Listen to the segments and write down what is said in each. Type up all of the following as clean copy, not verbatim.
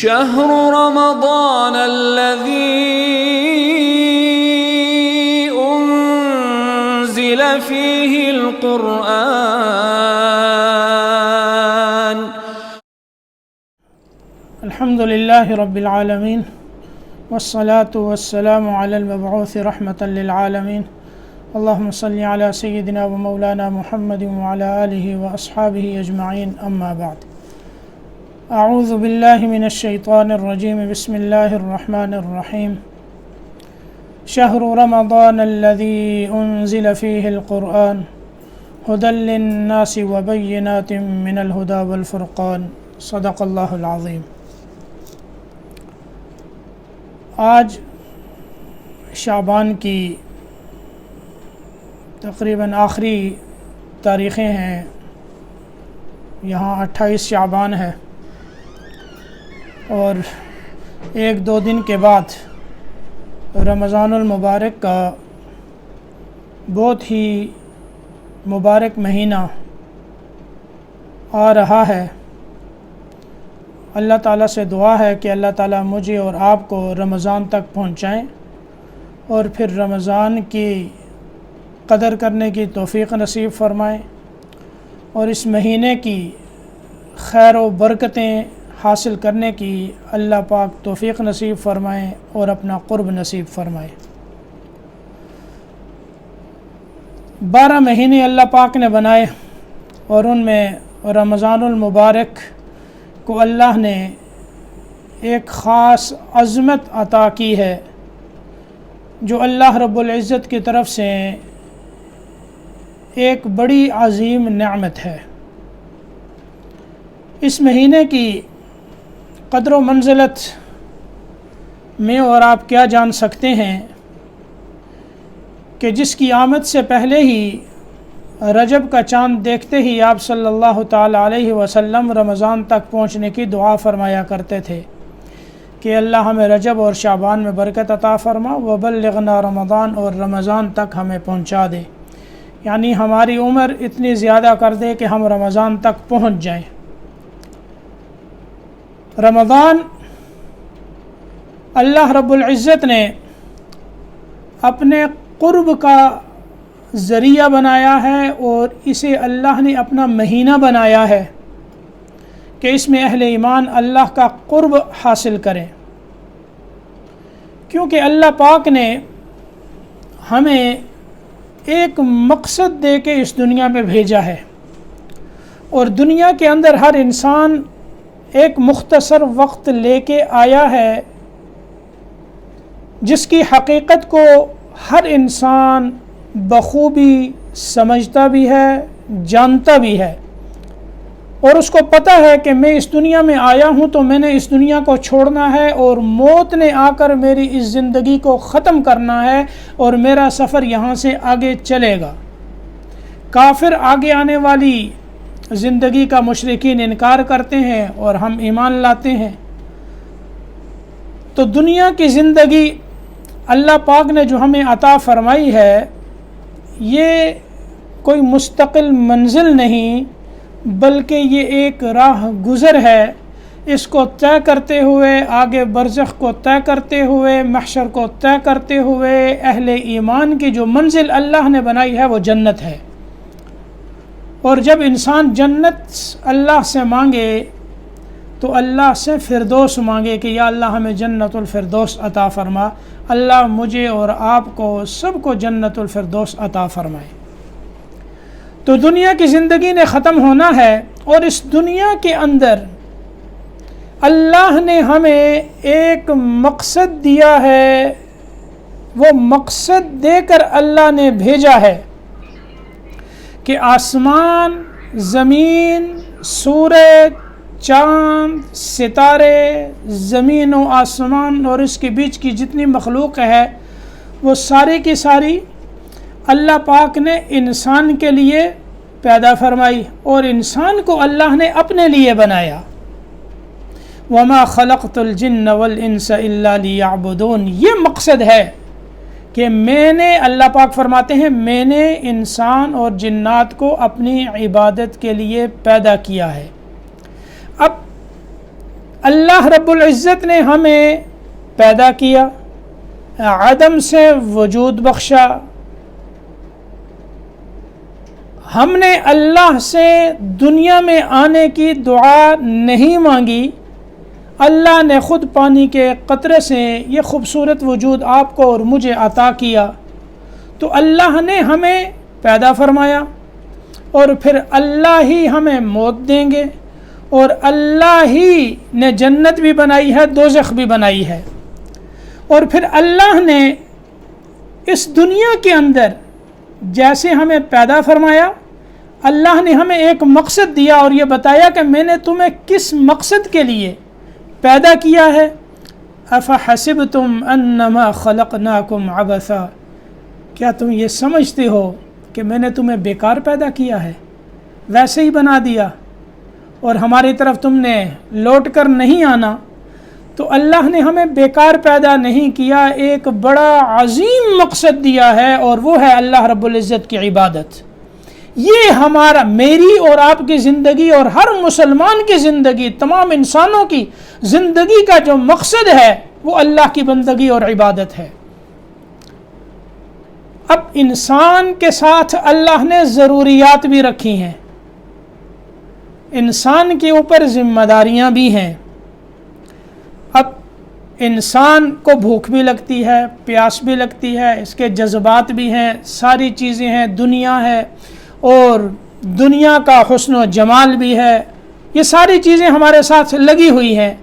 شهر رمضان الذي أنزل فيه القرآن. الحمد لله رب العالمين والصلاة والسلام على المبعوث رحمة للعالمين. اللهم صل على سيدنا ومولانا محمد وعلى آله وأصحابه أجمعين. أما بعد، أعوذ بالله من الشيطان الرجيم. بسم الله الرحمن الرحيم. شهر رمضان الذي أنزل فيه القرآن هدى للناس وبينات من الهدى والفرقان. صدق الله العظيم. آج شعبان کی تقریباً آخری تاریخیں ہیں. یہاں 28 شعبان ہے اور ایک دو دن کے بعد رمضان المبارک کا بہت ہی مبارک مہینہ آ رہا ہے. اللہ تعالیٰ سے دعا ہے کہ اللہ تعالیٰ مجھے اور آپ کو رمضان تک پہنچائیں اور پھر رمضان کی قدر کرنے کی توفیق نصیب فرمائیں اور اس مہینے کی خیر و برکتیں حاصل کرنے کی اللہ پاک توفیق نصیب فرمائیں اور اپنا قرب نصیب فرمائیں. 12 مہینے اللہ پاک نے بنائے اور ان میں رمضان المبارک کو اللہ نے ایک خاص عظمت عطا کی ہے جو اللہ رب العزت کی طرف سے ایک بڑی عظیم نعمت ہے. اس مہینے کی قدر و منزلت میں اور آپ کیا جان سکتے ہیں کہ جس کی آمد سے پہلے ہی رجب کا چاند دیکھتے ہی آپ صلی اللہ تعالی علیہ وسلم رمضان تک پہنچنے کی دعا فرمایا کرتے تھے کہ اللہ ہمیں رجب اور شعبان میں برکت عطا فرما وبلغنا رمضان، اور رمضان تک ہمیں پہنچا دے، یعنی ہماری عمر اتنی زیادہ کر دے کہ ہم رمضان تک پہنچ جائیں. رمضان اللہ رب العزت نے اپنے قرب کا ذریعہ بنایا ہے اور اسے اللہ نے اپنا مہینہ بنایا ہے کہ اس میں اہل ایمان اللہ کا قرب حاصل کریں، کیونکہ اللہ پاک نے ہمیں ایک مقصد دے کے اس دنیا میں بھیجا ہے اور دنیا کے اندر ہر انسان ایک مختصر وقت لے کے آیا ہے جس کی حقیقت کو ہر انسان بخوبی سمجھتا بھی ہے، جانتا بھی ہے، اور اس کو پتہ ہے کہ میں اس دنیا میں آیا ہوں تو میں نے اس دنیا کو چھوڑنا ہے اور موت نے آ کر میری اس زندگی کو ختم کرنا ہے اور میرا سفر یہاں سے آگے چلے گا. کافر آگے آنے والی زندگی کا مشرکین انکار کرتے ہیں اور ہم ایمان لاتے ہیں. تو دنیا کی زندگی اللہ پاک نے جو ہمیں عطا فرمائی ہے یہ کوئی مستقل منزل نہیں بلکہ یہ ایک راہ گزر ہے. اس کو طے کرتے ہوئے، آگے برزخ کو طے کرتے ہوئے، محشر کو طے کرتے ہوئے اہل ایمان کی جو منزل اللہ نے بنائی ہے وہ جنت ہے. اور جب انسان جنت اللہ سے مانگے تو اللہ سے فردوس مانگے کہ یا اللہ ہمیں جنت الفردوس عطا فرما. اللہ مجھے اور آپ کو سب کو جنت الفردوس عطا فرمائے. تو دنیا کی زندگی نے ختم ہونا ہے اور اس دنیا کے اندر اللہ نے ہمیں ایک مقصد دیا ہے. وہ مقصد دے کر اللہ نے بھیجا ہے کہ آسمان، زمین، سورج، چاند، ستارے، زمین و آسمان اور اس کے بیچ کی جتنی مخلوق ہے وہ ساری کی ساری اللہ پاک نے انسان کے لیے پیدا فرمائی اور انسان کو اللہ نے اپنے لیے بنایا. وَمَا خَلَقْتُ الْجِنَّ وَالْإِنسَ إِلَّا لِيَعْبُدُونَ. یہ مقصد ہے کہ میں نے، اللہ پاک فرماتے ہیں میں نے انسان اور جنات کو اپنی عبادت کے لیے پیدا کیا ہے. اب اللہ رب العزت نے ہمیں پیدا کیا، عدم سے وجود بخشا، ہم نے اللہ سے دنیا میں آنے کی دعا نہیں مانگی، اللہ نے خود پانی کے قطرے سے یہ خوبصورت وجود آپ کو اور مجھے عطا کیا، تو اللہ نے ہمیں پیدا فرمایا اور پھر اللہ ہی ہمیں موت دیں گے، اور اللہ ہی نے جنت بھی بنائی ہے، دوزخ بھی بنائی ہے، اور پھر اللہ نے اس دنیا کے اندر جیسے ہمیں پیدا فرمایا، اللہ نے ہمیں ایک مقصد دیا اور یہ بتایا کہ میں نے تمہیں کس مقصد کے لیے پیدا کیا ہے۔ افحسبتم انما خلقناکم عبثا، کیا تم یہ سمجھتے ہو کہ میں نے تمہیں بیکار پیدا کیا ہے، ویسے ہی بنا دیا اور ہماری طرف تم نے لوٹ کر نہیں آنا؟ تو اللہ نے ہمیں بیکار پیدا نہیں کیا، ایک بڑا عظیم مقصد دیا ہے، اور وہ ہے اللہ رب العزت کی عبادت۔ یہ ہمارا، میری اور آپ کی زندگی اور ہر مسلمان کی زندگی، تمام انسانوں کی زندگی کا جو مقصد ہے وہ اللہ کی بندگی اور عبادت ہے۔ اب انسان کے ساتھ اللہ نے ضروریات بھی رکھی ہیں، انسان کے اوپر ذمہ داریاں بھی ہیں۔ اب انسان کو بھوک بھی لگتی ہے، پیاس بھی لگتی ہے، اس کے جذبات بھی ہیں، ساری چیزیں ہیں، دنیا ہے اور دنیا کا حسن و جمال بھی ہے، یہ ساری چیزیں ہمارے ساتھ لگی ہوئی ہیں۔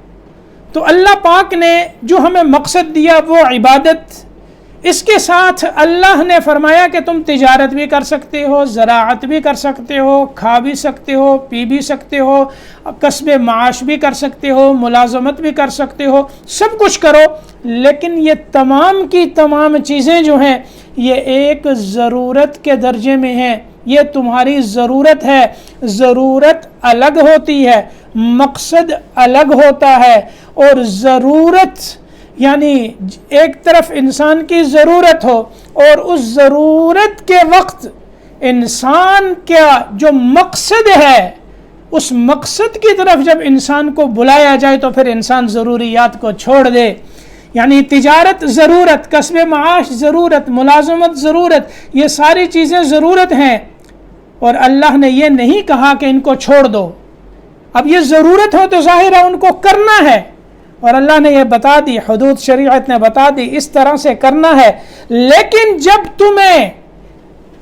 تو اللہ پاک نے جو ہمیں مقصد دیا وہ عبادت، اس کے ساتھ اللہ نے فرمایا کہ تم تجارت بھی کر سکتے ہو، زراعت بھی کر سکتے ہو، کھا بھی سکتے ہو، پی بھی سکتے ہو، کسب معاش بھی کر سکتے ہو، ملازمت بھی کر سکتے ہو، سب کچھ کرو، لیکن یہ تمام کی تمام چیزیں جو ہیں یہ ایک ضرورت کے درجے میں ہیں۔ یہ تمہاری ضرورت ہے، ضرورت الگ ہوتی ہے، مقصد الگ ہوتا ہے، اور ضرورت یعنی ایک طرف انسان کی ضرورت ہو اور اس ضرورت کے وقت انسان کا جو مقصد ہے اس مقصد کی طرف جب انسان کو بلایا جائے تو پھر انسان ضروریات کو چھوڑ دے۔ یعنی تجارت ضرورت، کسب معاش ضرورت، ملازمت ضرورت، یہ ساری چیزیں ضرورت ہیں، اور اللہ نے یہ نہیں کہا کہ ان کو چھوڑ دو۔ اب یہ ضرورت ہو تو ظاہر ہے ان کو کرنا ہے، اور اللہ نے یہ بتا دی، حدود شریعت نے بتا دی اس طرح سے کرنا ہے، لیکن جب تمہیں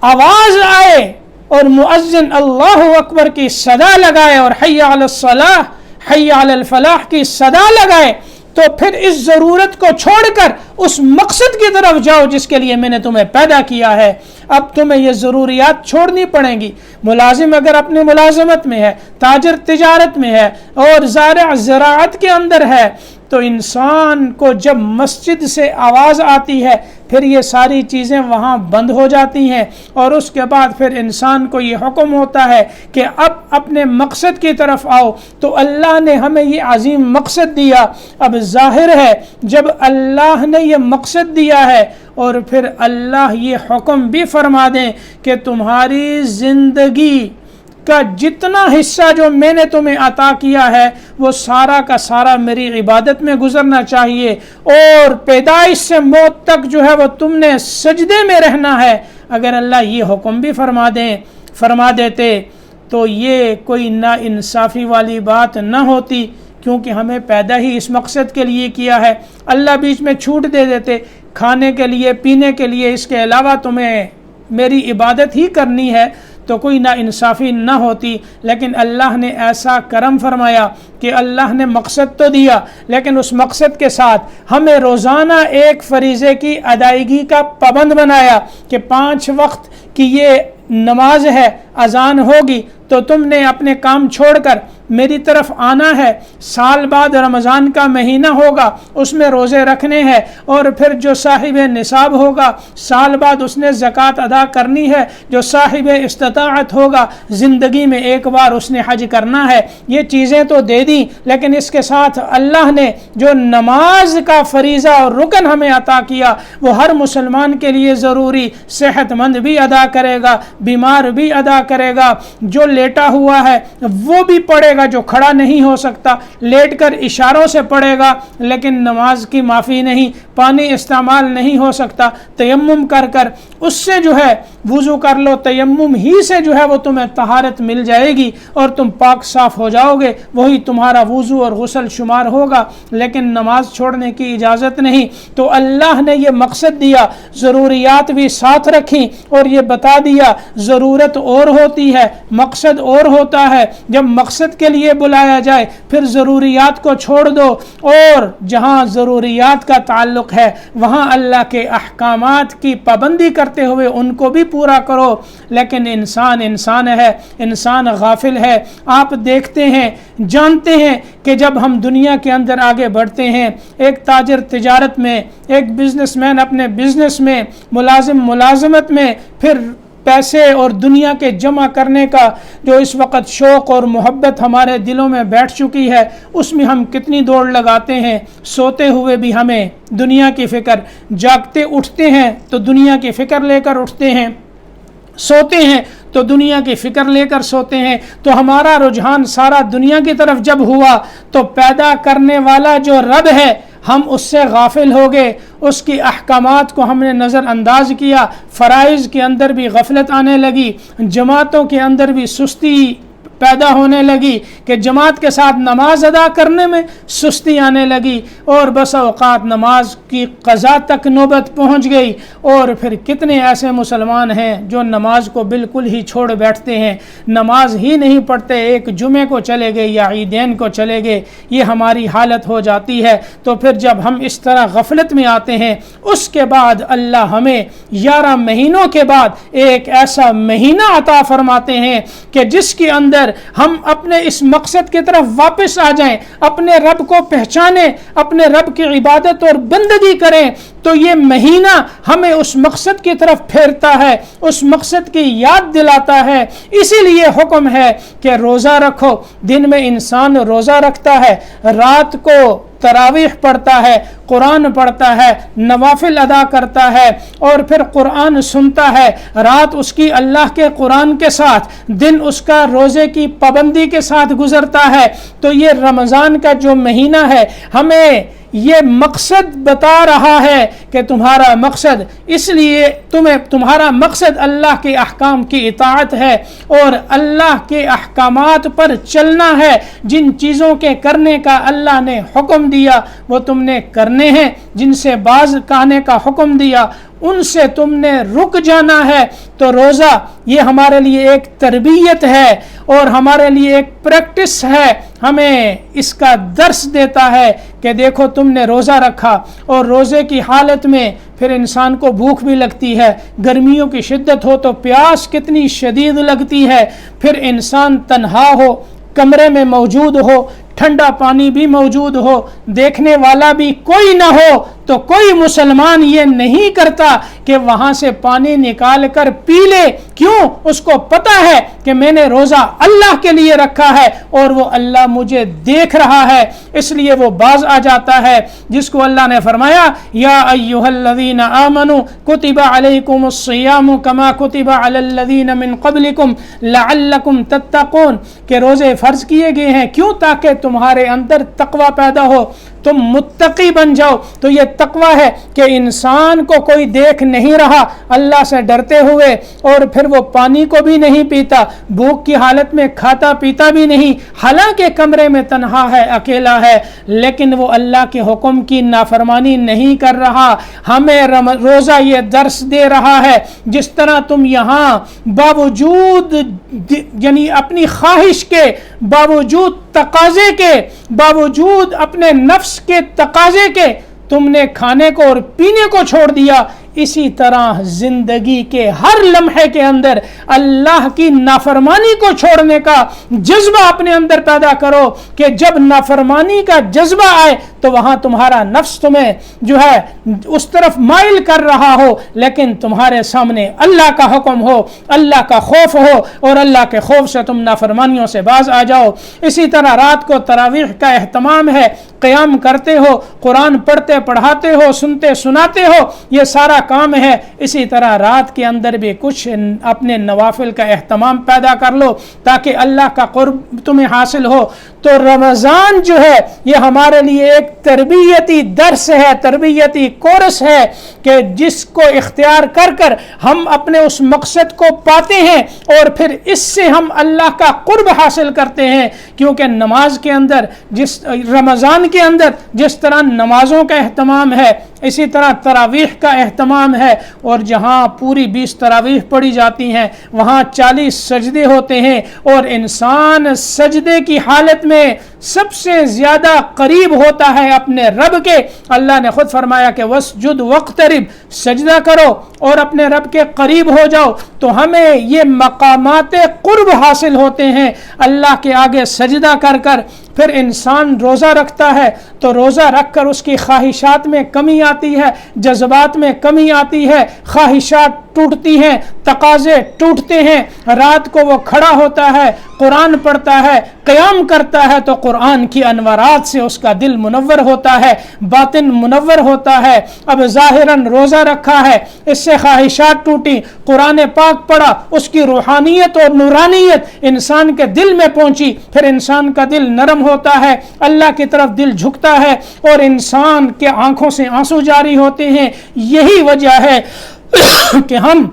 آواز آئے اور مؤذن اللہ اکبر کی صدا لگائے اور حی علی الصلاح حی علی الفلاح کی صدا لگائے، تو پھر اس ضرورت کو چھوڑ کر اس مقصد کی طرف جاؤ جس کے لیے میں نے تمہیں پیدا کیا ہے۔ اب تمہیں یہ ضروریات چھوڑنی پڑیں گی۔ ملازم اگر اپنی ملازمت میں ہے، تاجر تجارت میں ہے، اور زارع زراعت کے اندر ہے، تو انسان کو جب مسجد سے آواز آتی ہے پھر یہ ساری چیزیں وہاں بند ہو جاتی ہیں، اور اس کے بعد پھر انسان کو یہ حکم ہوتا ہے کہ اب اپنے مقصد کی طرف آؤ۔ تو اللہ نے ہمیں یہ عظیم مقصد دیا۔ اب ظاہر ہے جب اللہ نے یہ مقصد دیا ہے اور پھر اللہ یہ حکم بھی فرما دیں کہ تمہاری زندگی کا جتنا حصہ جو میں نے تمہیں عطا کیا ہے وہ سارا کا سارا میری عبادت میں گزرنا چاہیے، اور پیدائش سے موت تک جو ہے وہ تم نے سجدے میں رہنا ہے، اگر اللہ یہ حکم بھی فرما دیتے تو یہ کوئی ناانصافی والی بات نہ ہوتی، کیونکہ ہمیں پیدا ہی اس مقصد کے لیے کیا ہے۔ اللہ بیچ میں چھوٹ دے دیتے، کھانے کے لیے، پینے کے لیے، اس کے علاوہ تمہیں میری عبادت ہی کرنی ہے، تو کوئی ناانصافی نہ ہوتی۔ لیکن اللہ نے ایسا کرم فرمایا کہ اللہ نے مقصد تو دیا، لیکن اس مقصد کے ساتھ ہمیں روزانہ ایک فریضے کی ادائیگی کا پابند بنایا کہ 5 وقت کی یہ نماز ہے، اذان ہوگی تو تم نے اپنے کام چھوڑ کر میری طرف آنا ہے۔ سال بعد رمضان کا مہینہ ہوگا، اس میں روزے رکھنے ہیں، اور پھر جو صاحب نصاب ہوگا سال بعد اس نے زکوٰۃ ادا کرنی ہے، جو صاحب استطاعت ہوگا زندگی میں ایک بار اس نے حج کرنا ہے۔ یہ چیزیں تو دے دی، لیکن اس کے ساتھ اللہ نے جو نماز کا فریضہ اور رکن ہمیں عطا کیا وہ ہر مسلمان کے لیے ضروری، صحت مند بھی ادا کرے گا، بیمار بھی ادا کرے گا، جو لیٹا ہوا ہے وہ بھی پڑھے پڑھے گا جو کھڑا نہیں ہو سکتا، لیٹ کر اشاروں سے پڑھے گا لیکن نماز کی معافی نہیں، پانی استعمال نہیں ہو سکتا، تیمم کر کر اس سے جو ہے وضو کر لو، تیمم ہی سے جو ہے وہ تمہیں طہارت مل جائے گی اور تم پاک صاف ہو جاؤ گے، وہی تمہارا وضو اور غسل شمار ہوگا، لیکن نماز چھوڑنے کی اجازت نہیں۔ تو اللہ نے یہ مقصد دیا، ضروریات بھی ساتھ رکھیں اور یہ بتا دیا ضرورت اور ہوتی ہے، مقصد اور ہوتا ہے۔ جب مقصد کے لیے بلایا جائے پھر ضروریات کو چھوڑ دو، اور جہاں ضروریات کا تعلق ہے وہاں اللہ کے احکامات کی پابندی کرتے ہوئے ان کو بھی پورا کرو۔ لیکن انسان ہے، انسان غافل ہے۔ آپ دیکھتے ہیں، جانتے ہیں کہ جب ہم دنیا کے اندر آگے بڑھتے ہیں، ایک تاجر تجارت میں، ایک بزنس مین اپنے بزنس میں، ملازم ملازمت میں، پھر پیسے اور دنیا کے جمع کرنے کا جو اس وقت شوق اور محبت ہمارے دلوں میں بیٹھ چکی ہے، اس میں ہم کتنی دوڑ لگاتے ہیں۔ سوتے ہوئے بھی ہمیں دنیا کی فکر، جاگتے اٹھتے ہیں تو دنیا کی فکر لے کر اٹھتے ہیں، سوتے ہیں تو دنیا کی فکر لے کر سوتے ہیں۔ تو ہمارا رجحان سارا دنیا کی طرف جب ہوا تو پیدا کرنے والا جو رب ہے ہم اس سے غافل ہو گئے، اس کی احکامات کو ہم نے نظر انداز کیا، فرائض کے اندر بھی غفلت آنے لگی، جماعتوں کے اندر بھی سستی پیدا ہونے لگی کہ جماعت کے ساتھ نماز ادا کرنے میں سستی آنے لگی، اور بس اوقات نماز کی قضا تک نوبت پہنچ گئی۔ اور پھر کتنے ایسے مسلمان ہیں جو نماز کو بالکل ہی چھوڑ بیٹھتے ہیں، نماز ہی نہیں پڑھتے، ایک جمعے کو چلے گئے یا عیدین کو چلے گئے، یہ ہماری حالت ہو جاتی ہے۔ تو پھر جب ہم اس طرح غفلت میں آتے ہیں، اس کے بعد اللہ ہمیں 11 مہینوں کے بعد ایک ایسا مہینہ عطا فرماتے ہیں کہ جس کے اندر ہم اپنے اس مقصد کی طرف واپس آ جائیں، اپنے رب کو پہچانیں، اپنے رب کی عبادت اور بندگی کریں۔ تو یہ مہینہ ہمیں اس مقصد کی طرف پھیرتا ہے، اس مقصد کی یاد دلاتا ہے۔ اسی لیے حکم ہے کہ روزہ رکھو۔ دن میں انسان روزہ رکھتا ہے، رات کو تراویح پڑھتا ہے، قرآن پڑھتا ہے، نوافل ادا کرتا ہے، اور پھر قرآن سنتا ہے۔ رات اس کی اللہ کے قرآن کے ساتھ، دن اس کا روزے کی پابندی کے ساتھ گزرتا ہے۔ تو یہ رمضان کا جو مہینہ ہے ہمیں یہ مقصد بتا رہا ہے کہ تمہارا مقصد، اس لیے تمہارا مقصد اللہ کے احکام کی اطاعت ہے اور اللہ کے احکامات پر چلنا ہے۔ جن چیزوں کے کرنے کا اللہ نے حکم دیا وہ تم نے کرنے ہیں، جن سے باز کہنے کا حکم دیا ان سے تم نے رک جانا ہے۔ تو روزہ یہ ہمارے لیے ایک تربیت ہے اور ہمارے لیے ایک پریکٹس ہے، ہمیں اس کا درس دیتا ہے کہ دیکھو تم نے روزہ رکھا، اور روزے کی حالت میں پھر انسان کو بھوک بھی لگتی ہے، گرمیوں کی شدت ہو تو پیاس کتنی شدید لگتی ہے، پھر انسان تنہا ہو، کمرے میں موجود ہو، ٹھنڈا پانی بھی موجود ہو، دیکھنے والا بھی کوئی نہ ہو، تو کوئی مسلمان یہ نہیں کرتا کہ وہاں سے پانی نکال کر پی لے۔ کیوں؟ اس کو پتا ہے کہ میں نے روزہ اللہ کے لیے رکھا ہے اور وہ اللہ مجھے دیکھ رہا ہے، اس لیے وہ باز آ جاتا ہے۔ جس کو اللہ نے فرمایا یا ایھا الذین آمنوا کتب علیکم الصیام کما کتب علی الذین من قبلکم لعلکم تتقون، کہ روزے فرض کیے گئے ہیں کیوں؟ تاکہ تمہارے اندر تقوی پیدا ہو، تم متقی بن جاؤ۔ تو یہ تقوی ہے کہ انسان کو کوئی دیکھ نہیں رہا، اللہ سے ڈرتے ہوئے، اور پھر وہ پانی کو بھی نہیں پیتا، بھوک کی حالت میں کھاتا پیتا بھی نہیں، حالانکہ کمرے میں تنہا ہے، اکیلا ہے، لیکن وہ اللہ کے حکم کی نافرمانی نہیں کر رہا۔ ہمیں روزہ یہ درس دے رہا ہے جس طرح تم یہاں باوجود یعنی اپنی خواہش کے باوجود، تقاضے کے باوجود، اپنے نفس کے تقاضے کے تم نے کھانے کو اور پینے کو چھوڑ دیا، اسی طرح زندگی کے ہر لمحے کے اندر اللہ کی نافرمانی کو چھوڑنے کا جذبہ اپنے اندر پیدا کرو کہ جب نافرمانی کا جذبہ آئے تو وہاں تمہارا نفس تمہیں جو ہے اس طرف مائل کر رہا ہو، لیکن تمہارے سامنے اللہ کا حکم ہو، اللہ کا خوف ہو، اور اللہ کے خوف سے تم نافرمانیوں سے باز آ جاؤ۔ اسی طرح رات کو تراویح کا اہتمام ہے، قیام کرتے ہو، قرآن پڑھتے پڑھاتے ہو، سنتے سناتے ہو، یہ سارا کام ہے، اسی طرح رات کے اندر بھی کچھ اپنے نوافل کا اہتمام پیدا کر لو تاکہ اللہ کا قرب تمہیں حاصل ہو۔ تو رمضان جو ہے یہ ہمارے لیے ایک تربیتی درس ہے، تربیتی کورس ہے کہ جس کو اختیار کر کر ہم اپنے اس مقصد کو پاتے ہیں اور پھر اس سے ہم اللہ کا قرب حاصل کرتے ہیں، کیونکہ نماز کے اندر رمضان کے اندر جس طرح نمازوں کا اہتمام ہے اسی طرح تراویح کا اہتمام ہے، اور جہاں پوری 20 تراویح پڑھی جاتی ہیں وہاں 40 سجدے ہوتے ہیں، اور انسان سجدے کی حالت میں سب سے زیادہ قریب ہوتا ہے اپنے رب کے۔ اللہ نے خود فرمایا کہ وَاسْجُدْ وَاقْتَرِبْ، سجدہ کرو اور اپنے رب کے قریب ہو جاؤ۔ تو ہمیں یہ مقامات قرب حاصل ہوتے ہیں اللہ کے آگے سجدہ کر کر۔ پھر انسان روزہ رکھتا ہے تو روزہ رکھ کر اس کی خواہشات میں کمی آتی ہے، جذبات میں کمی آتی ہے، خواہشات ٹوٹتی ہیں، تقاضے ٹوٹتے ہیں۔ رات کو وہ کھڑا ہوتا ہے، قرآن پڑھتا ہے، قیام کرتا ہے تو قرآن کی انوارات سے اس کا دل منور ہوتا ہے، باطن منور ہوتا ہے۔ اب ظاہراً روزہ رکھا ہے، اس سے خواہشات ٹوٹی، قرآن پاک پڑھا، اس کی روحانیت اور نورانیت انسان کے دل میں پہنچی، پھر انسان کا دل نرم ہوتا ہے، اللہ کی طرف دل جھکتا ہے اور انسان کے آنکھوں سے آنسو جاری ہوتے ہیں۔ یہی وجہ ہے کہ ہم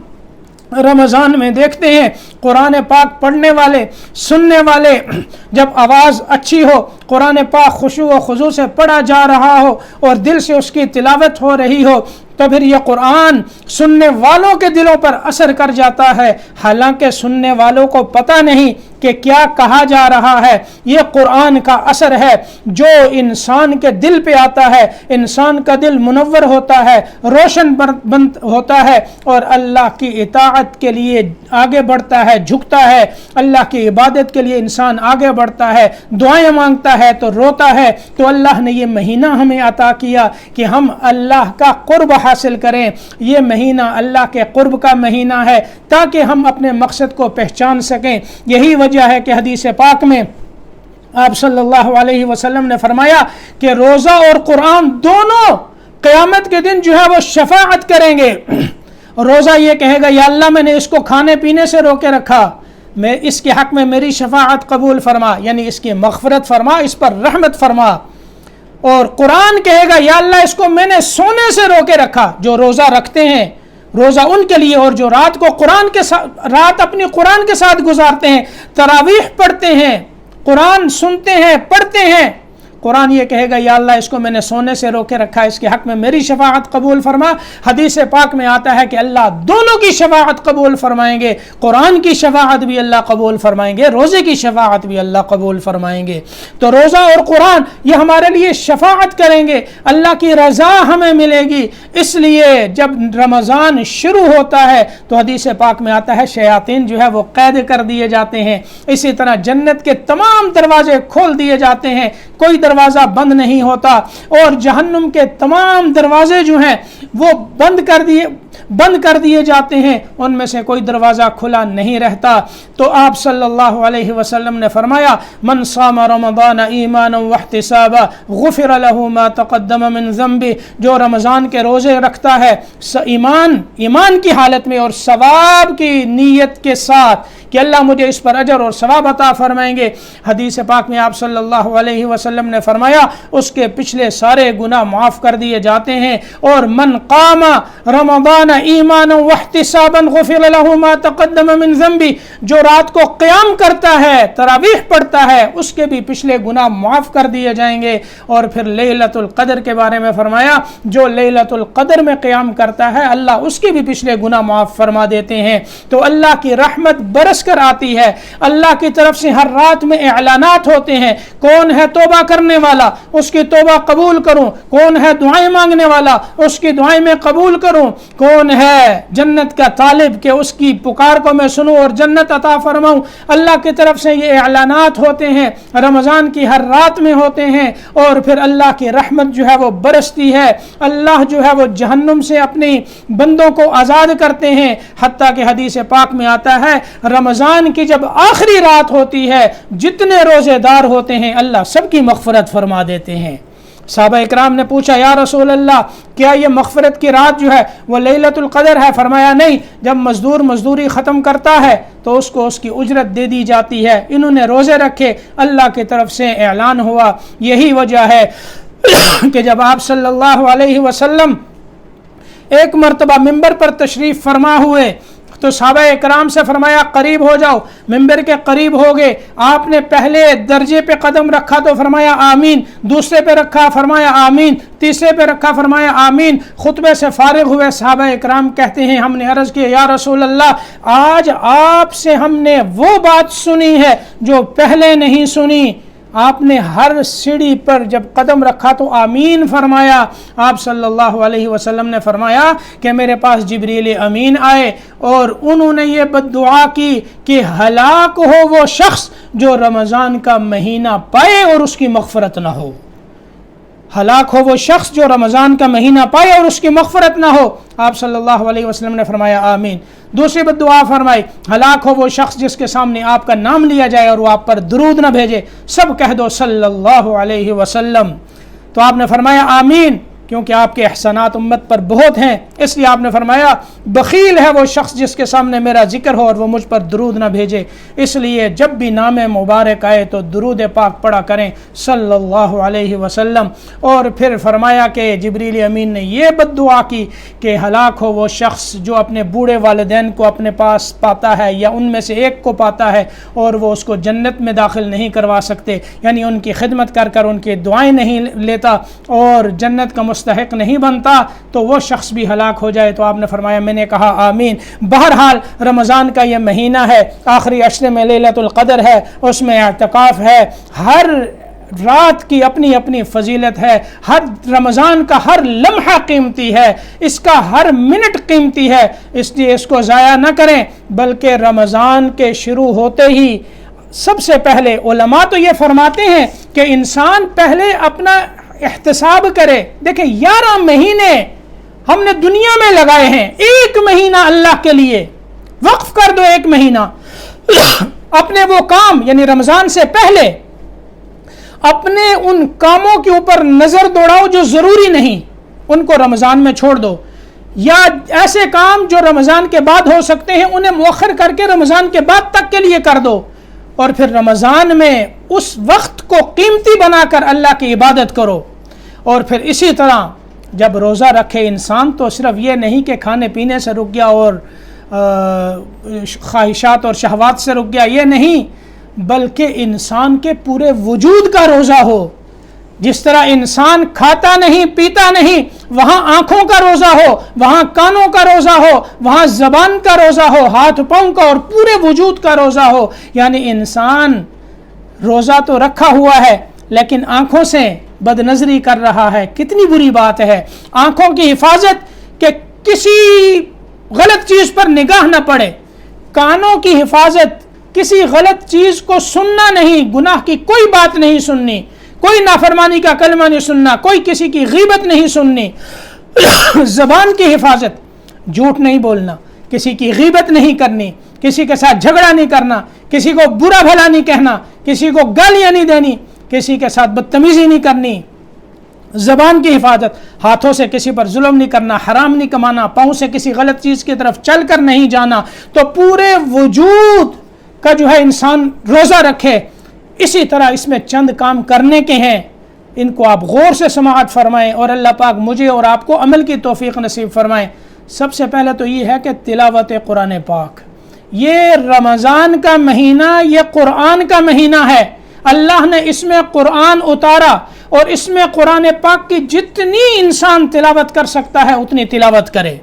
رمضان میں دیکھتے ہیں قرآن پاک پڑھنے والے، سننے والے، جب آواز اچھی ہو، قرآن پاک خشوع و خضوع سے پڑھا جا رہا ہو اور دل سے اس کی تلاوت ہو رہی ہو تو پھر یہ قرآن سننے والوں کے دلوں پر اثر کر جاتا ہے، حالانکہ سننے والوں کو پتہ نہیں کہ کیا کہا جا رہا ہے۔ یہ قرآن کا اثر ہے جو انسان کے دل پہ آتا ہے، انسان کا دل منور ہوتا ہے، روشن بند ہوتا ہے اور اللہ کی اطاعت کے لیے آگے بڑھتا ہے، جھکتا ہے، اللہ کی عبادت کے لیے انسان آگے بڑھتا ہے، دعائیں مانگتا ہے تو روتا ہے۔ تو اللہ نے یہ مہینہ ہمیں عطا کیا کہ ہم اللہ کا قرب حاصل کریں۔ یہ مہینہ اللہ کے قرب کا مہینہ ہے تاکہ ہم اپنے مقصد کو پہچان سکیں۔ یہی وجہ ہے کہ حدیث پاک میں آپ صلی اللہ علیہ وسلم نے فرمایا کہ روزہ اور قرآن دونوں قیامت کے دن جو ہے وہ شفاعت کریں گے۔ روزہ یہ کہے گا یا اللہ میں نے اس کو کھانے پینے سے روکے رکھا، میں اس کے حق میں میری شفاعت قبول فرما، یعنی اس کی مغفرت فرما، اس پر رحمت فرما۔ اور قرآن کہے گا یا اللہ اس کو میں نے سونے سے روکے رکھا۔ جو روزہ رکھتے ہیں روزہ ان کے لیے، اور جو رات کو رات اپنی قرآن کے ساتھ گزارتے ہیں، تراویح پڑھتے ہیں، قرآن سنتے ہیں، پڑھتے ہیں، قرآن یہ کہے گا یا اللہ اس کو میں نے سونے سے روکے رکھا، اس کے حق میں میری شفاعت قبول فرما۔ حدیث پاک میں آتا ہے کہ اللہ دونوں کی شفاعت قبول فرمائیں گے، قرآن کی شفاعت بھی اللہ قبول فرمائیں گے، روزے کی شفاعت بھی اللہ قبول فرمائیں گے۔ تو روزہ اور قرآن یہ ہمارے لیے شفاعت کریں گے، اللہ کی رضا ہمیں ملے گی۔ اس لیے جب رمضان شروع ہوتا ہے تو حدیث پاک میں آتا ہے شیاطین جو ہے وہ قید کر دیے جاتے ہیں، اسی طرح جنت کے تمام دروازے کھول دیے جاتے ہیں، کوئی دروازہ بند نہیں ہوتا، اور جہنم کے تمام دروازے جو ہیں وہ بند کر دیے جاتے ہیں، ان میں سے کوئی دروازہ کھلا نہیں رہتا۔ تو آپ صلی اللہ علیہ وسلم نے فرمایا من صام رمضان ایمانا واحتسابا غفر له ما تقدم من ذنبه، جو رمضان کے روزے رکھتا ہے ایمان کی حالت میں اور ثواب کی نیت کے ساتھ کہ اللہ مجھے اس پر اجر اور ثواب عطا فرمائیں گے، حدیث پاک میں آپ صلی اللہ علیہ وسلم نے فرمایا اس کے پچھلے سارے گناہ معاف کر دیے جاتے ہیں۔ اور من قام رمضان ایمانا واحتسابا غفر له ما تقدم من ذنبه، جو رات کو قیام کرتا ہے، تراویح پڑھتا ہے، اس کے بھی پچھلے گناہ معاف کر دیے جائیں گے۔ اور پھر لیلۃ القدر کے بارے میں فرمایا جو لیلۃ القدر میں قیام کرتا ہے اللہ اس کے بھی پچھلے گناہ معاف فرما دیتے ہیں۔ تو اللہ کی رحمت برس کر آتی ہے، اللہ کی طرف سے ہر رات میں اعلانات ہوتے ہیں، کون ہے توبہ کرنے والا اس کی توبہ قبول کروں، کون ہے دعائیں مانگنے والا اس کی دعائیں میں قبول کروں، کون ہے جنت کا طالب کہ اس کی پکار کو میں سنوں اور جنت عطا فرماؤں۔ اللہ کی طرف سے یہ اعلانات ہوتے ہیں، رمضان کی ہر رات میں ہوتے ہیں، اور پھر اللہ کی رحمت جو ہے وہ برستی ہے، اللہ جو ہے وہ جہنم سے اپنی بندوں کو آزاد کرتے ہیں۔ حتیٰ کہ حدیث پاک میں آتا ہے رمضان کی جب آخری رات ہوتی ہے جتنے روزے دار ہوتے ہیں اللہ سب کی مغفرت فرما دیتے ہیں۔ صحابہ اکرام نے پوچھا یا رسول اللہ کیا یہ مغفرت کی رات جو ہے وہ لیلۃ القدر ہے؟ فرمایا نہیں، جب مزدور مزدوری ختم کرتا ہے تو اس کو اس کی اجرت دے دی جاتی ہے۔ انہوں نے روزے رکھے، اللہ کی طرف سے اعلان ہوا۔ یہی وجہ ہے کہ جب آپ صلی اللہ علیہ وسلم ایک مرتبہ ممبر پر تشریف فرما ہوئے تو صحابہ اکرام سے فرمایا قریب ہو جاؤ، ممبر کے قریب ہو گئے۔ آپ نے پہلے درجے پہ قدم رکھا تو فرمایا آمین، دوسرے پہ رکھا فرمایا آمین، تیسرے پہ رکھا فرمایا آمین۔ خطبے سے فارغ ہوئے صحابہ اکرام کہتے ہیں ہم نے عرض کیا یا رسول اللہ آج آپ سے ہم نے وہ بات سنی ہے جو پہلے نہیں سنی۔ آپ نے ہر سیڑھی پر جب قدم رکھا تو آمین فرمایا۔ آپ صلی اللہ علیہ وسلم نے فرمایا کہ میرے پاس جبریل امین آئے اور انہوں نے یہ بد دعا کی کہ ہلاک ہو وہ شخص جو رمضان کا مہینہ پائے اور اس کی مغفرت نہ ہو۔ ہلاک ہو وہ شخص جو رمضان کا مہینہ پائے اور اس کی مغفرت نہ ہو۔ آپ صلی اللہ علیہ وسلم نے فرمایا آمین۔ دوسری بد دعا فرمائی ہلاک ہو وہ شخص جس کے سامنے آپ کا نام لیا جائے اور وہ آپ پر درود نہ بھیجے، سب کہہ دو صلی اللہ علیہ وسلم۔ تو آپ نے فرمایا آمین، کیونکہ آپ کے احسانات امت پر بہت ہیں، اس لیے آپ نے فرمایا بخیل ہے وہ شخص جس کے سامنے میرا ذکر ہو اور وہ مجھ پر درود نہ بھیجے۔ اس لیے جب بھی نام مبارک آئے تو درود پاک پڑھا کریں صلی اللہ علیہ وسلم۔ اور پھر فرمایا کہ جبریل امین نے یہ بد دعا کی کہ ہلاک ہو وہ شخص جو اپنے بوڑھے والدین کو اپنے پاس پاتا ہے یا ان میں سے ایک کو پاتا ہے اور وہ اس کو جنت میں داخل نہیں کروا سکتے، یعنی ان کی خدمت کر کر ان کی دعائیں نہیں لیتا اور جنت کا مستحق نہیں بنتا، تو وہ شخص بھی ہلاک ہو جائے۔ تو آپ نے فرمایا میں نے کہا آمین۔ بہرحال رمضان کا یہ مہینہ ہے، آخری عشرے میں لیلۃ القدر ہے، اس میں اعتکاف ہے، ہر رات کی اپنی اپنی فضیلت ہے، ہر رمضان کا ہر لمحہ قیمتی ہے، اس کا ہر منٹ قیمتی ہے، اس لیے اس کو ضائع نہ کریں، بلکہ رمضان کے شروع ہوتے ہی سب سے پہلے علماء تو یہ فرماتے ہیں کہ انسان پہلے اپنا احتساب کرے۔ دیکھیں 11 مہینے ہم نے دنیا میں لگائے ہیں، ایک مہینہ اللہ کے لیے وقف کر دو، ایک مہینہ اپنے وہ کام یعنی رمضان سے پہلے اپنے ان کاموں کے اوپر نظر دوڑاؤ جو ضروری نہیں، ان کو رمضان میں چھوڑ دو، یا ایسے کام جو رمضان کے بعد ہو سکتے ہیں انہیں مؤخر کر کے رمضان کے بعد تک کے لیے کر دو، اور پھر رمضان میں اس وقت کو قیمتی بنا کر اللہ کی عبادت کرو۔ اور پھر اسی طرح جب روزہ رکھے انسان تو صرف یہ نہیں کہ کھانے پینے سے رک گیا اور خواہشات اور شہوات سے رک گیا، یہ نہیں، بلکہ انسان کے پورے وجود کا روزہ ہو۔ جس طرح انسان کھاتا نہیں پیتا نہیں، وہاں آنکھوں کا روزہ ہو، وہاں کانوں کا روزہ ہو، وہاں زبان کا روزہ ہو، ہاتھ پاؤں کا اور پورے وجود کا روزہ ہو۔ یعنی انسان روزہ تو رکھا ہوا ہے لیکن آنکھوں سے بد نظری کر رہا ہے، کتنی بری بات ہے۔ آنکھوں کی حفاظت کہ کسی غلط چیز پر نگاہ نہ پڑے، کانوں کی حفاظت کسی غلط چیز کو سننا نہیں، گناہ کی کوئی بات نہیں سننی، کوئی نافرمانی کا کلمہ نہیں سننا، کوئی کسی کی غیبت نہیں سننی۔ زبان کی حفاظت، جھوٹ نہیں بولنا، کسی کی غیبت نہیں کرنی، کسی کے ساتھ جھگڑا نہیں کرنا، کسی کو برا بھلا نہیں کہنا، کسی کو گالیاں نہیں دینی، کسی کے ساتھ بدتمیزی نہیں کرنی۔ زبان کی حفاظت، ہاتھوں سے کسی پر ظلم نہیں کرنا، حرام نہیں کمانا، پاؤں سے کسی غلط چیز کی طرف چل کر نہیں جانا۔ تو پورے وجود کا جو ہے انسان روزہ رکھے۔ اسی طرح اس میں چند کام کرنے کے ہیں، ان کو آپ غور سے سماعت فرمائیں اور اللہ پاک مجھے اور آپ کو عمل کی توفیق نصیب فرمائیں۔ سب سے پہلے تو یہ ہے کہ تلاوت قرآن پاک، یہ رمضان کا مہینہ یہ قرآن کا مہینہ ہے، اللہ نے اس میں قرآن اتارا اور اس میں قرآن پاک کی جتنی انسان تلاوت کر سکتا ہے اتنی تلاوت کرے۔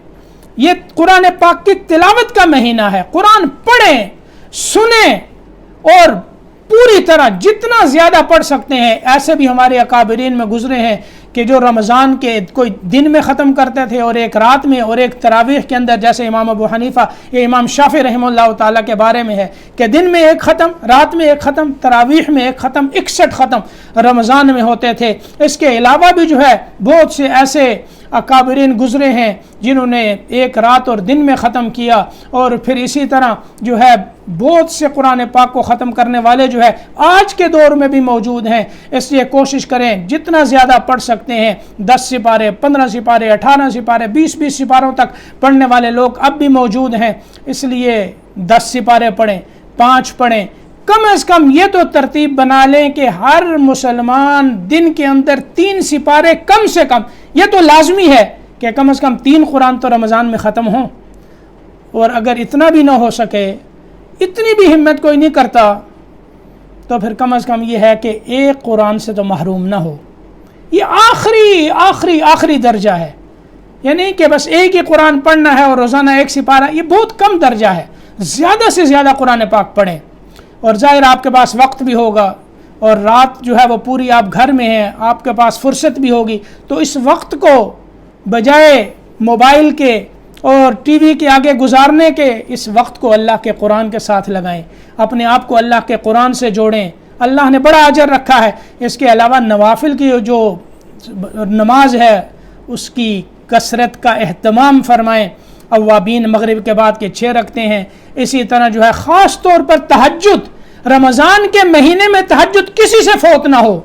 یہ قرآن پاک کی تلاوت کا مہینہ ہے، قرآن پڑھیں، سنیں اور پوری طرح جتنا زیادہ پڑھ سکتے ہیں۔ ایسے بھی ہمارے اکابرین میں گزرے ہیں کہ جو رمضان کے کوئی دن میں ختم کرتے تھے اور ایک رات میں اور ایک تراویح کے اندر، جیسے امام ابو حنیفہ یا امام شافعی رحمہ اللہ تعالیٰ کے بارے میں ہے کہ دن میں ایک ختم، رات میں ایک ختم، تراویح میں ایک ختم، 61 ختم رمضان میں ہوتے تھے۔ اس کے علاوہ بھی جو ہے بہت سے ایسے اکابرین گزرے ہیں جنہوں نے ایک رات اور دن میں ختم کیا، اور پھر اسی طرح جو ہے بہت سے قرآن پاک کو ختم کرنے والے جو ہے آج کے دور میں بھی موجود ہیں۔ اس لیے کوشش کریں جتنا زیادہ پڑھ سکتے ہیں، 10 سپارے، 15 سپارے، 18 سپارے، 20 سپاروں تک پڑھنے والے لوگ اب بھی موجود ہیں، اس لیے 10 سپارے پڑھیں، 5 پڑھیں، کم از کم یہ تو ترتیب بنا لیں کہ ہر مسلمان دن کے اندر 3 سپارے کم سے کم، یہ تو لازمی ہے کہ کم از کم 3 قرآن تو رمضان میں ختم ہوں۔ اور اگر اتنا بھی نہ ہو سکے، اتنی بھی ہمت کوئی نہیں کرتا، تو پھر کم از کم یہ ہے کہ ایک قرآن سے تو محروم نہ ہو۔ یہ آخری آخری آخری درجہ ہے، یعنی کہ بس ایک ہی قرآن پڑھنا ہے اور روزانہ 1 سپارہ، یہ بہت کم درجہ ہے۔ زیادہ سے زیادہ قرآن پاک پڑھیں، اور ظاہر آپ کے پاس وقت بھی ہوگا، اور رات جو ہے وہ پوری آپ گھر میں ہیں، آپ کے پاس فرصت بھی ہوگی، تو اس وقت کو بجائے موبائل کے اور ٹی وی کے آگے گزارنے کے، اس وقت کو اللہ کے قرآن کے ساتھ لگائیں، اپنے آپ کو اللہ کے قرآن سے جوڑیں۔ اللہ نے بڑا اجر رکھا ہے۔ اس کے علاوہ نوافل کی جو نماز ہے اس کی کثرت کا اہتمام فرمائیں۔ اوابین مغرب کے بعد کے 6 رکھتے ہیں، اسی طرح جو ہے خاص طور پر تہجد، رمضان کے مہینے میں تہجد کسی سے فوت نہ ہو۔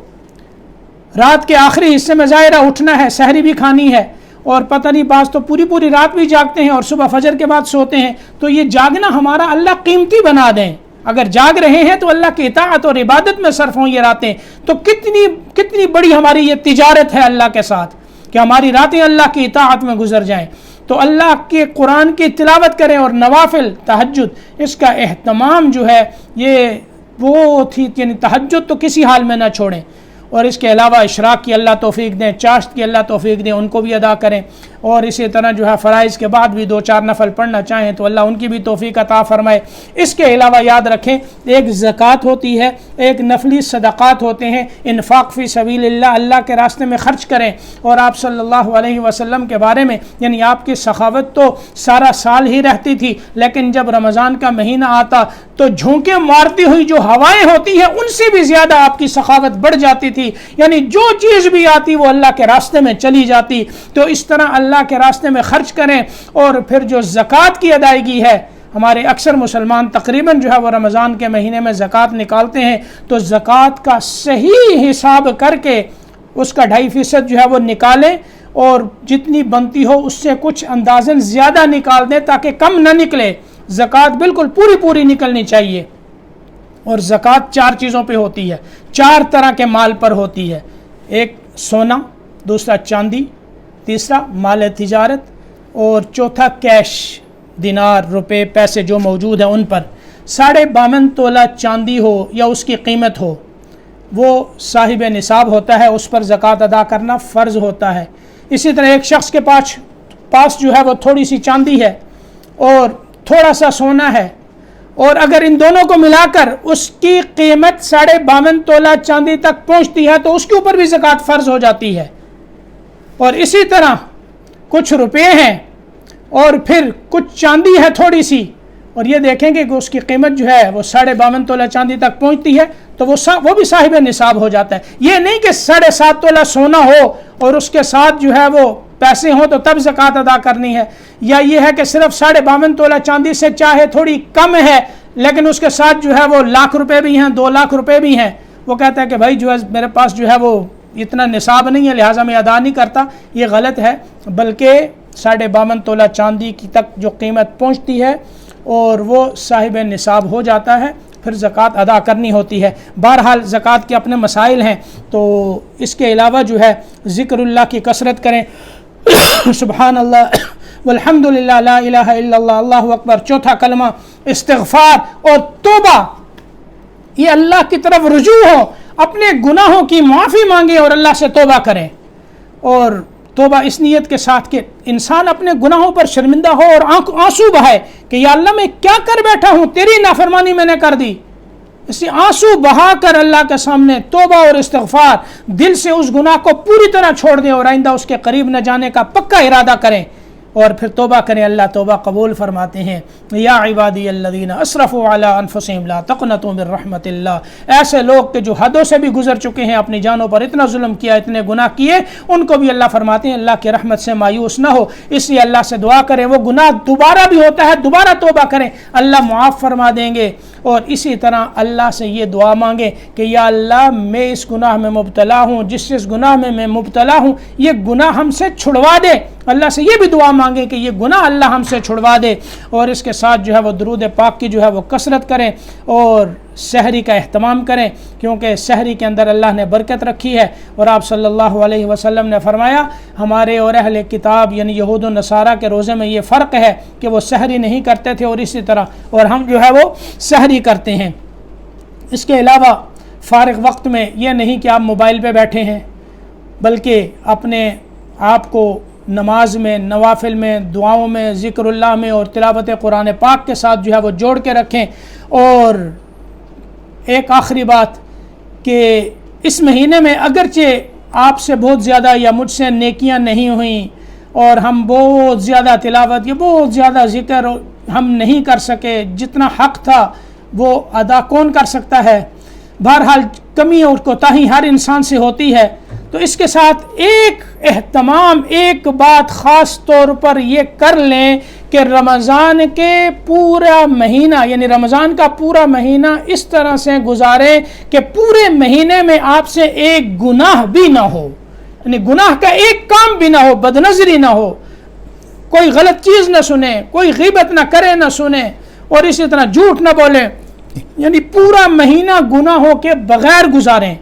رات کے آخری حصے میں ظاہرہ اٹھنا ہے، سحری بھی کھانی ہے، اور پتہ نہیں بعض تو پوری رات بھی جاگتے ہیں اور صبح فجر کے بعد سوتے ہیں، تو یہ جاگنا ہمارا اللہ قیمتی بنا دیں۔ اگر جاگ رہے ہیں تو اللہ کی اطاعت اور عبادت میں صرف ہوں یہ راتیں، تو کتنی بڑی ہماری یہ تجارت ہے اللہ کے ساتھ کہ ہماری راتیں اللہ کی اطاعت میں گزر جائیں۔ تو اللہ کے قرآن کی تلاوت کریں، اور نوافل تہجد اس کا اہتمام جو ہے یہ بہت ہی، یعنی تہجد تو کسی حال میں نہ چھوڑیں۔ اور اس کے علاوہ اشراق کی اللہ توفیق دیں، چاشت کی اللہ توفیق دیں، ان کو بھی ادا کریں، اور اسی طرح جو ہے فرائض کے بعد بھی 2-4 نفل پڑھنا چاہیں تو اللہ ان کی بھی توفیق عطا فرمائے۔ اس کے علاوہ یاد رکھیں ایک زکوٰۃ ہوتی ہے، ایک نفلی صدقات ہوتے ہیں، انفاق فی سبیل اللہ، اللہ کے راستے میں خرچ کریں۔ اور آپ صلی اللہ علیہ وسلم کے بارے میں، یعنی آپ کی سخاوت تو سارا سال ہی رہتی تھی، لیکن جب رمضان کا مہینہ آتا تو جھونکے مارتی ہوئی جو ہوائیں ہوتی ہیں ان سے بھی زیادہ آپ کی سخاوت بڑھ جاتی تھی، یعنی جو چیز بھی آتی وہ اللہ کے راستے میں چلی جاتی۔ تو اس طرح اللہ کے راستے میں خرچ کریں۔ اور پھر جو زکوٰۃ کی ادائیگی ہے، ہمارے اکثر مسلمان تقریباً جو ہے وہ رمضان کے مہینے میں زکوٰۃ نکالتے ہیں، تو زکوٰۃ کا صحیح حساب کر کے اس کا 2.5% جو ہے وہ نکالیں، اور جتنی بنتی ہو اس سے کچھ اندازاً زیادہ نکال دیں تاکہ کم نہ نکلے۔ زکوٰۃ بالکل پوری نکلنی چاہیے۔ اور زکوٰۃ 4 چیزوں پہ ہوتی ہے، 4 طرح کے مال پر ہوتی ہے، ایک سونا، دوسرا چاندی، تیسرا مال تجارت، اور چوتھا کیش، دینار، روپے، پیسے جو موجود ہیں ان پر۔ 52.5 تولہ چاندی ہو یا اس کی قیمت ہو، وہ صاحب نصاب ہوتا ہے، اس پر زکوٰۃ ادا کرنا فرض ہوتا ہے۔ اسی طرح ایک شخص کے پاس جو ہے وہ تھوڑی سی چاندی ہے اور تھوڑا سا سونا ہے، اور اگر ان دونوں کو ملا کر اس کی قیمت 52.5 تولہ چاندی تک پہنچتی ہے تو اس کے اوپر بھی زکوٰۃ فرض ہو جاتی ہے۔ اور اسی طرح کچھ روپے ہیں اور پھر کچھ چاندی ہے تھوڑی سی، اور یہ دیکھیں گے کہ اس کی قیمت جو ہے وہ 52.5 تولہ چاندی تک پہنچتی ہے تو وہ بھی صاحب نصاب ہو جاتا ہے۔ یہ نہیں کہ 7.5 تولہ سونا ہو اور اس کے ساتھ جو ہے وہ پیسے ہوں تو تب زکوٰۃ ادا کرنی ہے، یا یہ ہے کہ صرف 52.5 تولہ چاندی سے چاہے تھوڑی کم ہے لیکن اس کے ساتھ جو ہے وہ 1 لاکھ روپے بھی ہیں، 2 لاکھ روپے بھی ہیں، وہ کہتا ہے کہ بھائی جو ہے میرے پاس جو ہے وہ اتنا نصاب نہیں ہے لہٰذا میں ادا نہیں کرتا، یہ غلط ہے۔ بلکہ 52.5 تولہ چاندی کی تک جو قیمت پہنچتی ہے اور وہ صاحب نصاب ہو جاتا ہے، پھر زکوٰۃ ادا کرنی ہوتی ہے۔ بہرحال زکوٰۃ کے اپنے مسائل ہیں، تو اس کے علاوہ جو ہے ذکر اللہ کی کثرت کریں، سبحان اللہ والحمد للہ لا الہ الا اللہ اللہ اکبر، چوتھا کلمہ استغفار اور توبہ، یہ اللہ کی طرف رجوع ہو، اپنے گناہوں کی معافی مانگے اور اللہ سے توبہ کریں۔ اور توبہ اس نیت کے ساتھ کہ انسان اپنے گناہوں پر شرمندہ ہو اور آنسو بہائے کہ یا اللہ میں کیا کر بیٹھا ہوں، تیری نافرمانی میں نے کر دی، اس لیے آنسو بہا کر اللہ کے سامنے توبہ اور استغفار، دل سے اس گناہ کو پوری طرح چھوڑ دیں اور آئندہ اس کے قریب نہ جانے کا پکا ارادہ کریں۔ اور پھر توبہ کریں، اللہ توبہ قبول فرماتے ہیں۔ یا عبادی الذین اسرفوا علی انفسہم لا تقنطوا من رحمت اللہ، ایسے لوگ کہ جو حدوں سے بھی گزر چکے ہیں، اپنی جانوں پر اتنا ظلم کیا، اتنے گناہ کیے، ان کو بھی اللہ فرماتے ہیں اللہ کی رحمت سے مایوس نہ ہو، اس لیے اللہ سے دعا کریں، وہ گناہ دوبارہ بھی ہوتا ہے دوبارہ توبہ کریں، اللہ معاف فرما دیں گے۔ اور اسی طرح اللہ سے یہ دعا مانگیں کہ یا اللہ میں اس گناہ میں مبتلا ہوں، جس گناہ میں مبتلا ہوں یہ گناہ ہم سے چھڑوا دے، اللہ سے یہ بھی دعا مانگیں کہ یہ گناہ اللہ ہم سے چھڑوا دے۔ اور اس کے ساتھ جو ہے وہ درود پاک کی جو ہے وہ کثرت کریں اور سحری کا اہتمام کریں، کیونکہ سحری کے اندر اللہ نے برکت رکھی ہے، اور آپ صلی اللہ علیہ وسلم نے فرمایا ہمارے اور اہل کتاب یعنی یہود و نصارہ کے روزے میں یہ فرق ہے کہ وہ سحری نہیں کرتے تھے اور اسی طرح اور ہم جو ہے وہ سحری کرتے ہیں۔ اس کے علاوہ فارغ وقت میں یہ نہیں کہ آپ موبائل پہ بیٹھے ہیں، بلکہ اپنے آپ کو نماز میں، نوافل میں، دعاؤں میں، ذکر اللہ میں اور تلاوت قرآن پاک کے ساتھ جو ہے وہ جوڑ کے رکھیں۔ اور ایک آخری بات کہ اس مہینے میں اگرچہ آپ سے بہت زیادہ یا مجھ سے نیکیاں نہیں ہوئیں اور ہم بہت زیادہ تلاوت یا بہت زیادہ ذکر ہم نہیں کر سکے، جتنا حق تھا وہ ادا کون کر سکتا ہے، بہرحال کمی اور کوتاہی ہر انسان سے ہوتی ہے، تو اس کے ساتھ ایک اہتمام، ایک بات خاص طور پر یہ کر لیں کہ رمضان کے پورا مہینہ یعنی رمضان کا پورا مہینہ اس طرح سے گزاریں کہ پورے مہینے میں آپ سے ایک گناہ بھی نہ ہو، یعنی گناہ کا ایک کام بھی نہ ہو، بدنظری نہ ہو، کوئی غلط چیز نہ سنیں، کوئی غیبت نہ کرے نہ سنیں، اور اسی طرح جھوٹ نہ بولیں، یعنی پورا مہینہ گناہوں کے بغیر گزاریں۔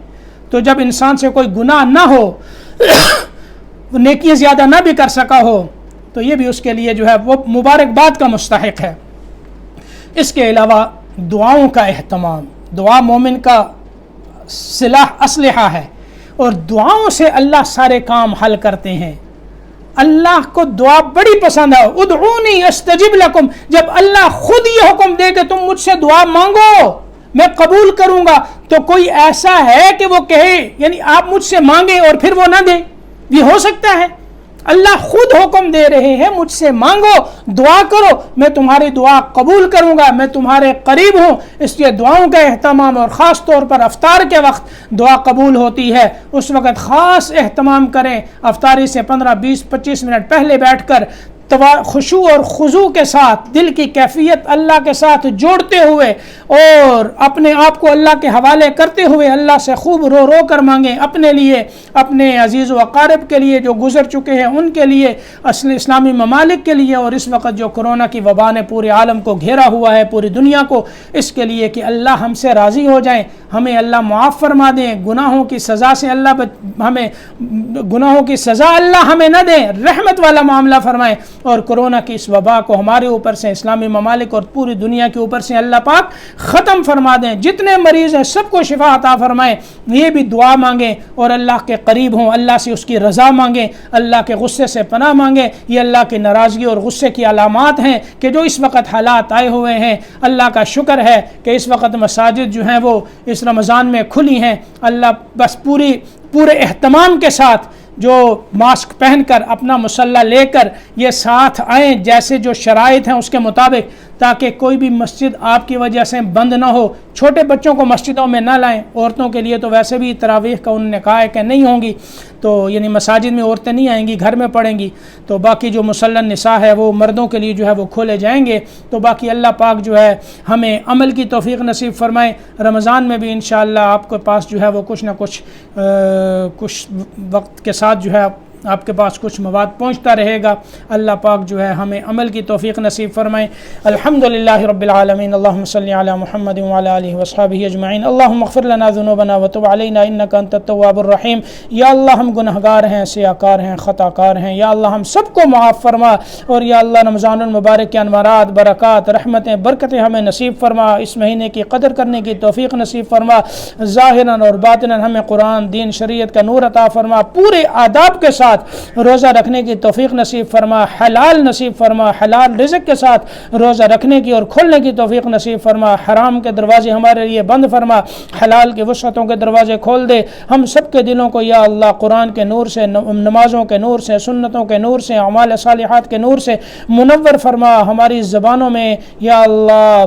تو جب انسان سے کوئی گناہ نہ ہو، نیکیاں زیادہ نہ بھی کر سکا ہو، تو یہ بھی اس کے لیے جو ہے وہ مبارکباد کا مستحق ہے۔ اس کے علاوہ دعاؤں کا اہتمام، دعا مومن کا سلاح اسلحہ ہے، اور دعاؤں سے اللہ سارے کام حل کرتے ہیں۔ اللہ کو دعا بڑی پسند ہے، ادعونی استجب لکم، جب اللہ خود یہ حکم دے کہ تم مجھ سے دعا مانگو میں قبول کروں گا، تو کوئی ایسا ہے کہ وہ کہے یعنی آپ مجھ سے مانگیں اور پھر وہ نہ دیں؟ یہ ہو سکتا ہے؟ اللہ خود حکم دے رہے ہیں مجھ سے مانگو، دعا کرو، میں تمہاری دعا قبول کروں گا، میں تمہارے قریب ہوں۔ اس لیے دعاؤں کا اہتمام، اور خاص طور پر افطار کے وقت دعا قبول ہوتی ہے، اس وقت خاص اہتمام کریں، افطاری سے 15 20 25 منٹ پہلے بیٹھ کر خشوع اور خضوع کے ساتھ دل کی کیفیت اللہ کے ساتھ جوڑتے ہوئے اور اپنے آپ کو اللہ کے حوالے کرتے ہوئے اللہ سے خوب رو رو کر مانگیں، اپنے لیے، اپنے عزیز و اقارب کے لیے جو گزر چکے ہیں ان کے لیے، اسلامی ممالک کے لیے، اور اس وقت جو کرونا کی وبا نے پورے عالم کو گھیرا ہوا ہے، پوری دنیا کو، اس کے لیے کہ اللہ ہم سے راضی ہو جائیں، ہمیں اللہ معاف فرما دیں، گناہوں کی سزا سے اللہ ہمیں گناہوں کی سزا اللہ ہمیں نہ دیں، رحمت والا معاملہ فرمائیں، اور کرونا کی اس وبا کو ہمارے اوپر سے، اسلامی ممالک اور پوری دنیا کے اوپر سے اللہ پاک ختم فرما دیں، جتنے مریض ہیں سب کو شفا عطا فرمائیں۔ یہ بھی دعا مانگیں اور اللہ کے قریب ہوں، اللہ سے اس کی رضا مانگیں، اللہ کے غصے سے پناہ مانگیں۔ یہ اللہ کی ناراضگی اور غصے کی علامات ہیں کہ جو اس وقت حالات آئے ہوئے ہیں، اللہ کا شکر ہے کہ اس وقت مساجد جو ہیں وہ اس رمضان میں کھلی ہیں، اللہ بس پورے اہتمام کے ساتھ جو ماسک پہن کر اپنا مصلی لے کر یہ ساتھ آئیں، جیسے جو شرائط ہیں اس کے مطابق، تاکہ کوئی بھی مسجد آپ کی وجہ سے بند نہ ہو۔ چھوٹے بچوں کو مسجدوں میں نہ لائیں، عورتوں کے لیے تو ویسے بھی تراویح کا انہوں نے کہا ہے کہ نہیں ہوں گی، تو یعنی مساجد میں عورتیں نہیں آئیں گی، گھر میں پڑھیں گی، تو باقی جو مصلی النساء ہے وہ مردوں کے لیے جو ہے وہ کھولے جائیں گے۔ تو باقی اللہ پاک جو ہے ہمیں عمل کی توفیق نصیب فرمائے۔ رمضان میں بھی انشاءاللہ آپ کے پاس جو ہے وہ کچھ نہ کچھ وقت کے ساتھ جو ہے آپ کے پاس کچھ مواد پہنچتا رہے گا۔ اللہ پاک جو ہے ہمیں عمل کی توفیق نصیب فرمائے۔ الحمدللہ رب العالمین، اللہم صلی علی محمد وعلی آلہ وصحبہ اجمعین، اللہم اغفر لنا ذنوبنا وتب علینا انک انت التواب الرحیم۔ یا اللہ ہم گنہگار ہیں، سیاکار ہیں، خطا کار ہیں، یا اللہ ہم سب کو معاف فرما، اور یا اللہ رمضان المبارک کے انوارات، برکات، رحمتیں، برکتیں ہمیں نصیب فرما، اس مہینے کی قدر کرنے کی توفیق نصیب فرما، ظاہراً اور باطناً ہمیں قرآن، دین، شریعت کا نور عطا فرما، پورے آداب کے ساتھ ساتھ روزہ رکھنے کی توفیق نصیب فرما، حلال نصیب فرما، حلال رزق کے ساتھ روزہ رکھنے کی اور کھولنے کی توفیق نصیب فرما، حرام کے دروازے ہمارے لیے بند فرما، حلال کی وسعتوں کے دروازے کھول دے۔ ہم سب کے دلوں کو یا اللہ قرآن کے نور سے، نمازوں کے نور سے، سنتوں کے نور سے، اعمال صالحات کے نور سے منور فرما، ہماری زبانوں میں یا اللہ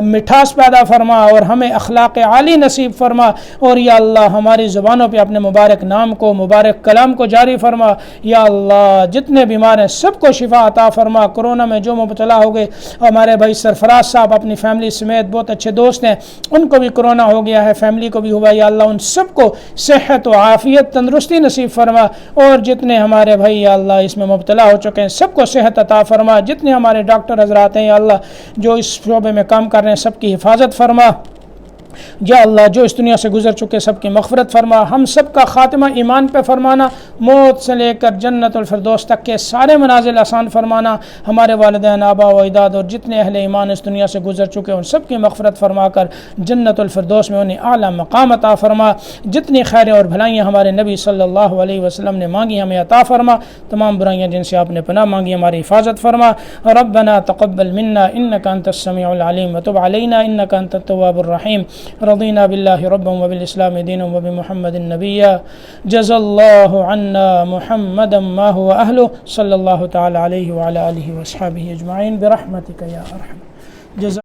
مٹھاس پیدا فرما اور ہمیں اخلاق عالی نصیب فرما، اور یا اللہ ہماری زبانوں پہ اپنے مبارک نام کو، مبارک کلام کو جاری فرما۔ یا اللہ جتنے بیمار ہیں سب کو شفا عطا فرما۔ کرونا میں جو مبتلا ہو گئے، ہمارے بھائی سرفراز صاحب اپنی فیملی سمیت بہت اچھے دوست ہیں، ان کو بھی کرونا ہو گیا ہے، فیملی کو بھی ہوا، یا اللہ ان سب کو صحت و عافیت تندرستی نصیب فرما، اور جتنے ہمارے بھائی یا اللہ اس میں مبتلا ہو چکے ہیں سب کو صحت عطا فرما، جتنے ہمارے ڈاکٹر حضرات ہیں یا اللہ جو اس شعبے میں کام کر رہے ہیں سب کی حفاظت فرما۔ یا اللہ جو اس دنیا سے گزر چکے سب کی مغفرت فرما، ہم سب کا خاتمہ ایمان پہ فرمانا، موت سے لے کر جنت الفردوس تک کے سارے منازل آسان فرمانا، ہمارے والدین، آبا و اجداد اور جتنے اہل ایمان اس دنیا سے گزر چکے ان سب کی مغفرت فرما کر جنت الفردوس میں انہیں اعلیٰ مقام عطا فرما، جتنی خیریں اور بھلائیاں ہمارے نبی صلی اللہ علیہ وسلم نے مانگی ہمیں عطا فرما، تمام برائیاں جن سے آپ نے پناہ مانگی ہماری حفاظت فرما۔ ربنا تقبل منا انك انت السميع العليم وتب علينا انك انت التواب الرحيم۔ رضينا بالله ربا وبالإسلام دينا وبمحمد نبيا، جزى الله عنا محمدا ما هو أهله، صلى الله تعالى عليه وعلى آله وأصحابه أجمعين برحمتك يا أرحم۔